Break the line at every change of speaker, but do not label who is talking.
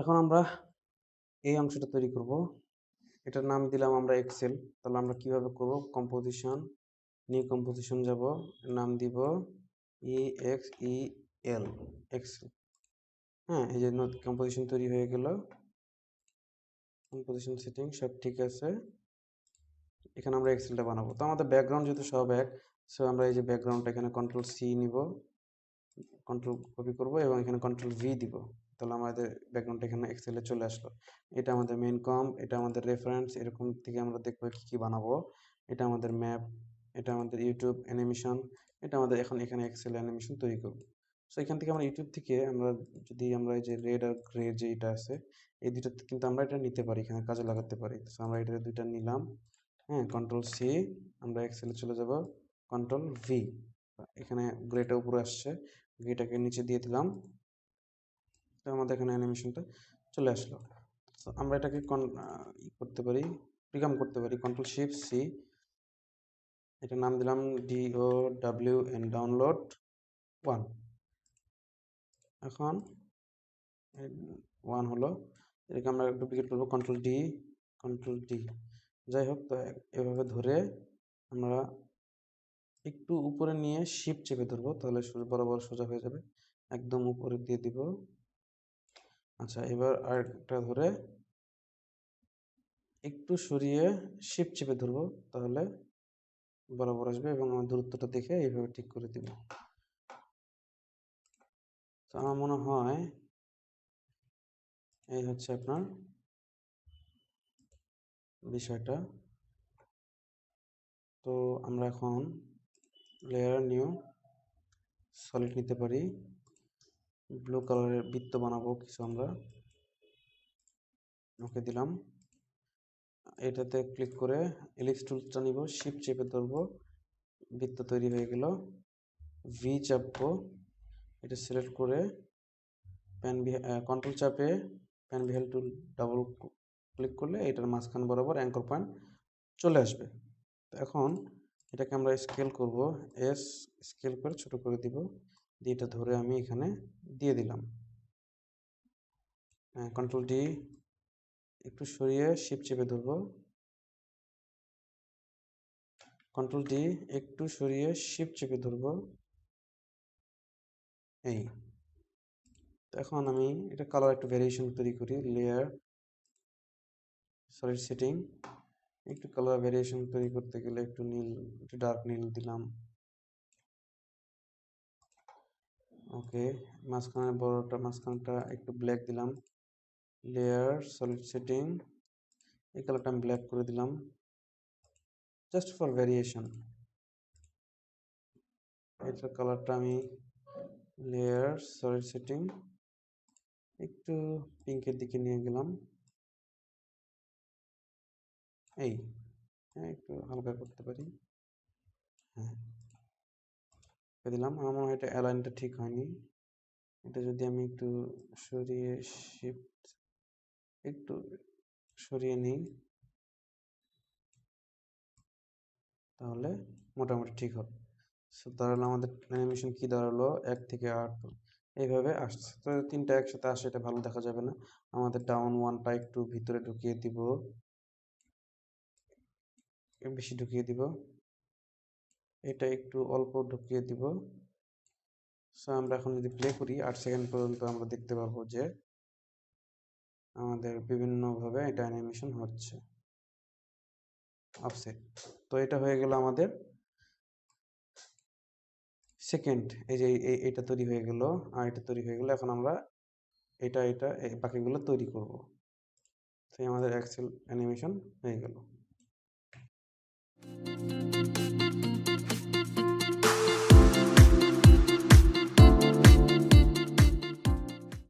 এখন আমরা এই অংশটা তৈরি করব। এটার নাম দিলাম আমরা এক্সেল। তাহলে আমরা কিভাবে করব? কম্পোজিশন, নিউ কম্পোজিশন যাব, নাম দিব EXEL, এক্সেল। হ্যাঁ, এই যে কম্পোজিশন তৈরি হয়ে গেল। কম্পোজিশন সেটিং সব ঠিক আছে। এখানে আমরা এক্সেলটা বানাবো। তো আমাদের ব্যাকগ্রাউন্ড যেহেতু সব এক, সো আমরা এই যে ব্যাকগ্রাউন্ডটা এখানে কন্ট্রোল-C নিব, কন্ট্রোল কপি করব এবং এখানে কন্ট্রোল-V দিব। তাহলে আমাদের ব্যাকগ্রাউন্ডটা এখানে এক্সেলে চলে আসলো। এটা আমাদের মেইন কম্প, এটা আমাদের রেফারেন্স, এরকম থেকে আমরা দেখবো কি বানাবো। এটা আমাদের ম্যাপ, এটা আমাদের ইউটিউব অ্যানিমেশন, এটা আমাদের এখন এখানে এক্সেল অ্যানিমেশন তৈরি করব। সো এখান থেকে আমরা ইউটিউব থেকে আমরা যদি আমরা এই যে রেড আর গ্রে যে এটা আছে, এই দুইটা কিন্তু আমরা এটা নিতে পারি, এখানে কাজে লাগাতে পারি। সো আমরা এটা দুইটা নিলাম। হ্যাঁ, কন্ট্রোল-C, আমরা এক্সেলে চলে যাব, কন্ট্রোল-V, এখানে গ্রেটা উপরে আসছে, গ্রেটাকে নিচে দিয়ে দিলাম। তো আমাদের এখানে অ্যানিমেশনটা চলে আসলো। তো আমরা এটাকে করতে পারি, প্রিকাম করতে পারি, কন্ট্রোল-Shift-C, এটা নাম দিলাম DOWN, ডাউনলোড 1। এখন 1 হলো, এটাকে আমরা ডুপ্লিকেট করবো, কন্ট্রোল-D, কন্ট্রোল-D। যাই হোক, তো এভাবে ধরে আমরা একটু উপরে নিয়ে শিফট চেপে ধরবো, তাহলে বরাবর সোজা হয়ে যাবে। একদম উপরে দিয়ে দিব। আচ্ছা, এবার আরেকটা ধরে একটু সরিয়ে শিফট চেপে ধরবো, তাহলে বরাবর আসবে এবং আমার দূরত্বটা দেখে এইভাবে ঠিক করে দিব। তো আমার মনে হয় এই হচ্ছে আপনার বিষয়টা। তো আমরা এখন লেয়ার, নিউ সলিড নিতে পারি, ব্লু কালারের বৃত্ত বানাবো কিছু আমরা, ওকে দিলাম। এটাতে ক্লিক করে এলিপস টুলটা নিব, শিফট চেপে ধরবো, বৃত্ত তৈরি হয়ে গেল। ভি চাপবো, এটা সিলেক্ট করে কন্ট্রোল চাপে প্যান ভিএল টুল ডাবল ক্লিক করলে এটার মাঝখান বরাবর অ্যাঙ্কর পয়েন্ট চলে আসবে। তো এখন এটাকে আমরা স্কেল করব, স্কেল করে ছোট করে দিব, দিয়ে এটা ধরে আমি এখানে দিয়ে দিলাম। কন্ট্রোল-D, একটু সরিয়ে শিফট চেপে ধরবো, কন্ট্রোল-D, একটু সরিয়ে শিফট চেপে ধরবো, এই। এখন আমি এটা কালার একটু ভেরিয়েশন তৈরি করি, লেয়ার, সলিড সেটিং, একটু কালার ভেরিয়েশন তৈরি করতে গেলে একটু নীল, একটু ডার্ক নীল দিলাম। ওকে, মাঝখানটা একটু ব্ল্যাক দিলাম, লেয়ার, সলিড সেটিং, এই কালারটা আমি ব্ল্যাক করে দিলাম, জাস্ট ফর ভেরিয়েশন। এটার কালারটা আমি লেয়ার, সলিড সেটিং, একটু পিঙ্কের দিকে নিয়ে গেলাম, এই। হ্যাঁ, একটু হালকা করতে পারি, হ্যাঁ দিলাম। আমার মনে হয় এটা অ্যালাইনটা ঠিক হয়নি, এটা যদি আমি একটু সরিয়ে শিফট একটু সরিয়ে নিই, তাহলে মোটামুটি ঠিক হবে। সো তাহলে আমাদের অ্যানিমেশন কি দাঁড়ালো, 1 থেকে 8 এইভাবে আসছে। তো তিনটা একসাথে আসে, এটা ভালো দেখা যাবে না। আমাদের ডাউন ওয়ানটা একটু ভিতরে ঢুকিয়ে দিব, বেশি ঢুকিয়ে দিব, এটা একটু অল্প ঢুকিয়ে দিব। সো আমরা এখন যদি প্লে করি 8 সেকেন্ড পর্যন্ত আমরা দেখতে পারবো যে আমাদের বিভিন্নভাবে এটা অ্যানিমেশন হচ্ছে অফসেট। তো এটা হয়ে গেল আমাদের সেকেন্ড, এই যে এটা তৈরি হয়ে গেল আর এটা তৈরি হয়ে গেল। এখন আমরা এটা এই বাকিগুলো তৈরি করব। তো আমাদের এক্সেল অ্যানিমেশন হয়ে গেল।